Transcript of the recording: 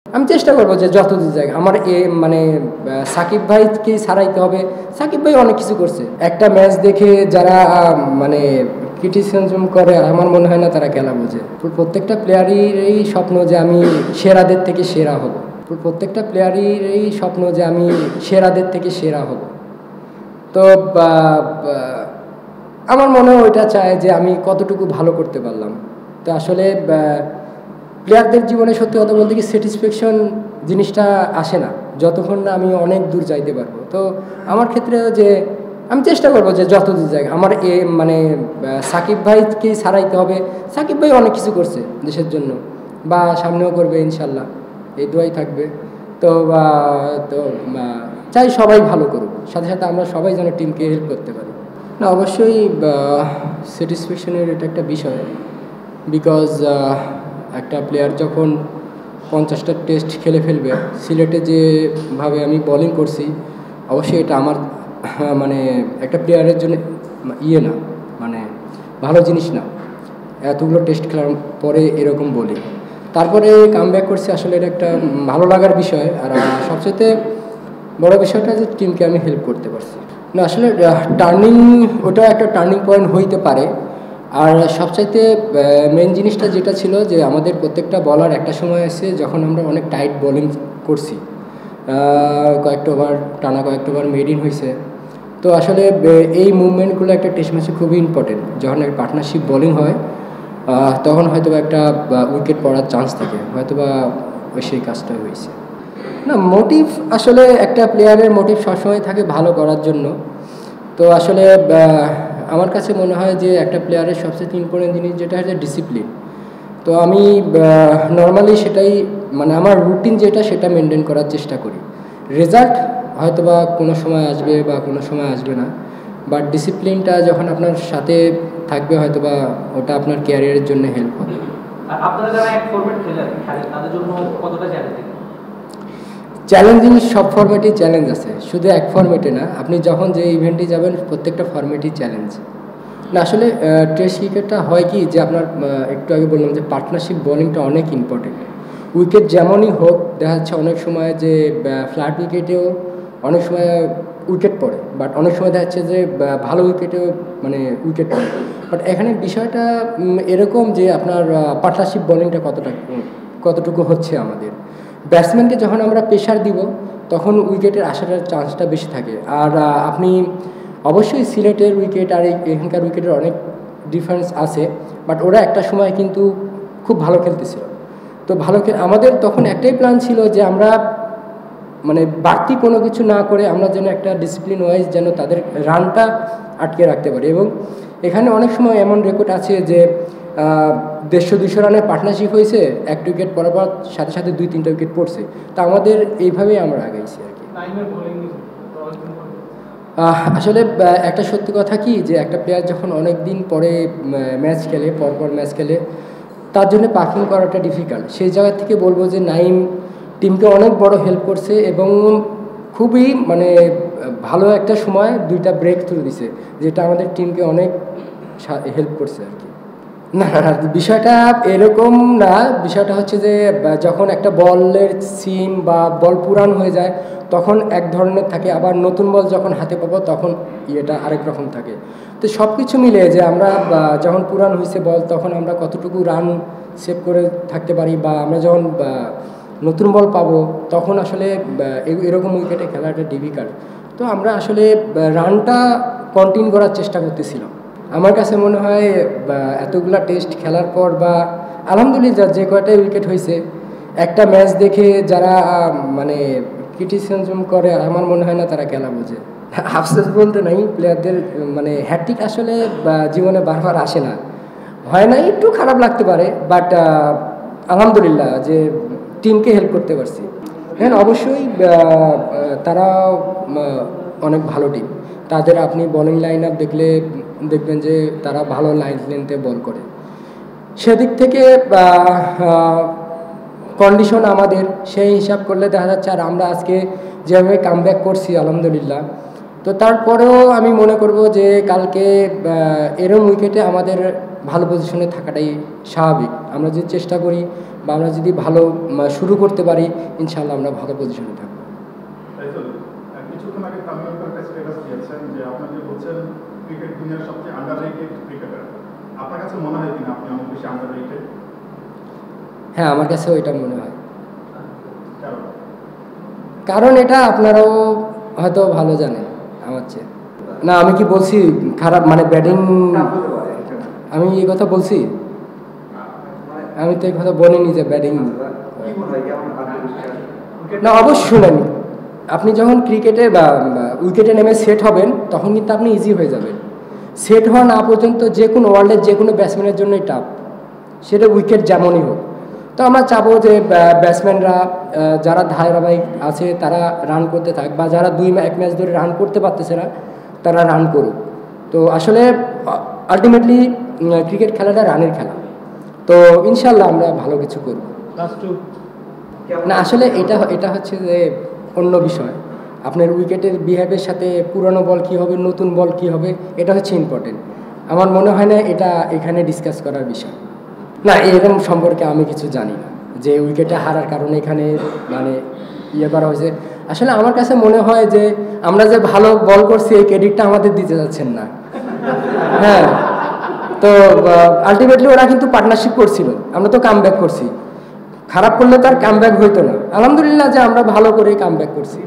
আমি চেষ্টা করব যে যতদূর যায় আমার মানে সাকিব ভাইকে ছাড়াইতে হবে। সাকিব ভাই অনেক কিছু করছে। একটা ম্যাচ দেখে যারা মানে ক্রিটিসিজম করে আমার মনে হয় না তারা খেলা বোঝে। প্রত্যেকটা প্লেয়ারেরই স্বপ্ন যে আমি সেরাদের থেকে সেরা হব। প্রত্যেকটা প্লেয়ারেরই স্বপ্ন যে আমি সেরাদের থেকে সেরা হব। তো আমার মনে ওইটা চায় যে আমি কতটুকু ভালো করতে পারলাম। তো আসলে প্লেয়ারদের জীবনে সত্যি কথা বলতে কি স্যাটিসফ্যাকশন জিনিসটা আসে না যতক্ষণ না আমি অনেক দূর যাইতে পারবো। তো আমার ক্ষেত্রে যে আমি চেষ্টা করবো যে যতদূর যায় আমার মানে সাকিব ভাইকে ছাড়াইতে হবে। সাকিব ভাই অনেক কিছু করছে দেশের জন্য, বা সামনেও করবে ইনশাল্লাহ, এই দোয়াই থাকবে। তো তো চাই সবাই ভালো করুক, সাথে সাথে আমরা সবাই যেন টিমকে হেল্প করতে পারি। না, অবশ্যই স্যাটিসফ্যাকশনের এটা একটা বিষয়। বিকজ একটা প্লেয়ার যখন 50টা টেস্ট খেলে ফেলবে, সিলেটে যেভাবে আমি বোলিং করছি, অবশ্যই এটা আমার মানে একটা প্লেয়ারের জন্য না, মানে ভালো জিনিস না। এতগুলো টেস্ট খেলার পরে এরকম বোলিং, তারপরে কামব্যাক করছি, আসলে এটা একটা ভালো লাগার বিষয়। আর সবচেয়ে বড় বিষয়টা যে টিমকে আমি হেল্প করতে পারছি। না, আসলে ওটা একটা টার্নিং পয়েন্ট হইতে পারে। আর সবচাইতে মেন জিনিসটা যেটা ছিল যে আমাদের প্রত্যেকটা বলার একটা সময় আছে যখন আমরা অনেক টাইট বোলিং করছি, কয়েকটা ওভার মেড ইন হয়েছে। তো আসলে এই মুভমেন্টগুলো একটা টেস্ট ম্যাচে খুবই ইম্পর্টেন্ট। যখন একটা পার্টনারশিপ বোলিং হয় তখন হয়তো একটা উইকেট পড়ার চান্স থাকে, হয়তো বা সেই কাজটা হয়েছে। না, মোটিভ আসলে একটা প্লেয়ারের মোটিভ সবসময় থাকে ভালো করার জন্য। তো আসলে আমার কাছে মনে হয় যে একটা প্লেয়ারের সবচেয়ে ইম্পর্টেন্ট জিনিস যেটা হচ্ছে ডিসিপ্লিন। তো আমি নর্মালি সেটাই, মানে আমার রুটিন যেটা সেটা মেনটেন করার চেষ্টা করি। রেজাল্ট হয়তো বা কোনো সময় আসবে বা কোনো সময় আসবে না, বাট ডিসিপ্লিনটা যখন আপনার সাথে থাকবে হয়তো বা ওটা আপনার ক্যারিয়ারের জন্য হেল্প হবে। চ্যালেঞ্জিং সব ফরম্যাটেই চ্যালেঞ্জ আছে, শুধু এক ফরম্যাটে না। আপনি যখন যে ইভেন্টে যাবেন প্রত্যেকটা ফরম্যাটেই চ্যালেঞ্জ। না, আসলে টেস্ট ক্রিকেটটা হয় কি যে আপনার একটু আগে বললাম যে পার্টনারশিপ বোলিংটা অনেক ইম্পর্টেন্ট। উইকেট যেমনই হোক, দেখা যাচ্ছে অনেক সময় যে ফ্ল্যাট উইকেটেও অনেক সময় উইকেট পড়ে, বাট অনেক সময় দেখা যাচ্ছে যে ভালো উইকেটেও মানে উইকেট পড়ে। বাট এখানে বিষয়টা এরকম যে আপনার পার্টনারশিপ বোলিংটা কতটুকু হচ্ছে আমাদের। ব্যাটসম্যানকে যখন আমরা প্রেশার দিব তখন উইকেটের আসার চান্সটা বেশি থাকে। আর আপনি অবশ্যই সিলেটের উইকেট আর এখানকার উইকেটের অনেক ডিফারেন্স আছে, বাট ওরা একটা সময় কিন্তু খুব ভালো খেলতেছিল। তো আমাদের তখন একটাই প্ল্যান ছিল যে আমরা মানে বাড়তি কোনো কিছু না করে আমরা যেন একটা ডিসিপ্লিন ওয়াইজ যেন তাদের রানটা আটকে রাখতে পারি। এবং এখানে অনেক সময় এমন রেকর্ড আছে যে 150-200 রানের পার্টনারশিপ হয়েছে, একটা উইকেট পড়ার পর সাথে সাথে 2-3টা উইকেট পড়ছে। তো আমাদের এইভাবেই আমরা আগাইছি আর কি। আসলে একটা সত্যি কথা কি যে একটা প্লেয়ার যখন অনেক দিন পরে ম্যাচ খেলে, পরপর ম্যাচ খেলে, তার জন্য পারফর্ম করাটা ডিফিকাল্ট। সেই জায়গা থেকে বলবো যে নাইম টিমকে অনেক বড় হেল্প করছে এবং খুবই মানে ভালো একটা সময় 2টা ব্রেক থ্রু দিছে, যেটা আমাদের টিমকে অনেক হেল্প করছে আর কি। না, বিষয়টা এরকম না। বিষয়টা হচ্ছে যে যখন একটা বলের সিম বা বল পুরান হয়ে যায় তখন এক ধরনের থাকে, আবার নতুন বল যখন হাতে পাবো তখন ইয়েটা আরেক রকম থাকে। তো সব কিছু মিলে যে আমরা যখন পুরান হয়েছে বল তখন আমরা কতটুকু রান সেভ করে থাকতে পারি, বা আমরা যখন নতুন বল পাবো তখন আসলে এরকম উইকেটে খেলাটা ডিফিকাল্ট। তো আমরা আসলে রানটা কন্টিনিউ করার চেষ্টা করতেছিলাম। আমার কাছে মনে হয় এতগুলা টেস্ট খেলার পর বা আলহামদুলিল্লাহ যে কয়টা উইকেট হয়েছে, একটা ম্যাচ দেখে যারা মানে ক্রিটিসিজম করে আমার মনে হয় না তারা খেলা বোঝে। আফসোস বলতে নাই, প্লেয়ারদের মানে হ্যাট্রিক আসলে জীবনে বারবার আসে না, হয় না, একটু খারাপ লাগতে পারে, বাট আলহামদুলিল্লাহ যে টিমকে হেল্প করতে পারছি। হ্যাঁ, অবশ্যই তারা অনেক ভালো টিম। তাদের আপনি বোলিং লাইন আপ দেখলে দেখবেন যে তারা ভালো লাইন লেন্থে বল করে। সেদিক থেকে কন্ডিশন আমাদের সেই হিসাব করলে দেখা যাচ্ছে, আর আমরা আজকে যেভাবে কামব্যাক করছি আলহামদুলিল্লাহ, তো তারপরেও আমি মনে করব যে কালকে এরম উইকেটে আমাদের ভালো পজিশনে থাকাটাই স্বাভাবিক। আমরা যে চেষ্টা করি বা আমরা যদি ভালো শুরু করতে পারি ইনশাআল্লাহ আমরা ভালো পজিশনে থাকবো। কিছুক্ষণ আগে তামিম একটা স্ট্যাটাস দিয়েছেন যে আপনাকে বলছেন ক্রিকেট দুনিয়ার সবচেয়ে আন্ডাররেটেড ক্রিকেটার। আপনার কাছে মনে হয় কিনা আপনি অনেক বেশি আন্ডাররেটেড? হ্যাঁ, আমার কাছেও এটা মনে হয়। কারণ এটা আপনারাও হয়তো ভালো জানেন আমার চেয়ে। না, আমি কি বলছি খারাপ, মানে ব্যাটিং আমি এই কথা বলছি? আমি তো এই কথা বলিনি যে ব্যাটিং। না, অবশ্যই শুনেন, আপনি যখন ক্রিকেটে বা উইকেটে নেমে সেট হবেন তখন কিন্তু আপনি ইজি হয়ে যাবেন। সেট হওয়া না পর্যন্ত যে কোনো ওয়ার্ল্ডের যে কোনো ব্যাটসম্যানের জন্যই টাফ, সেটা উইকেট যেমনই হোক। তো আমরা চাবো যে ব্যাটসম্যানরা যারা ধারাবাহিক আছে তারা রান করতে থাক, বা যারা এক ম্যাচ ধরে রান করতে পারতেছে না তারা রান করুক। তো আসলে আলটিমেটলি ক্রিকেট খেলাটা রানের খেলা। তো ইনশাল্লাহ আমরা ভালো কিছু করব। না, আসলে এটা হচ্ছে যে অন্য বিষয়। আপনার উইকেটের বিহেভের সাথে পুরনো বল কী হবে, নতুন বল কী হবে, এটা হচ্ছে ইম্পর্টেন্ট। আমার মনে হয় না এটা এখানে ডিসকাস করার বিষয়। না, এরকম সম্পর্কে আমি কিছু জানি না যে উইকেটে হারার কারণে এখানে মানে করা হয়েছে। আসলে আমার কাছে মনে হয় যে আমরা যে ভালো বল করছি এই ক্রেডিটটা আমাদের দিতে যাচ্ছেন না। হ্যাঁ, তো আলটিমেটলি ওরা কিন্তু পার্টনারশিপ করছিল, আমরা তো কামব্যাক করছি। খারাপ করলে তো আর কামব্যাক হইতো না। আলহামদুলিল্লাহ যে আমরা ভালো করে কামব্যাক করছি।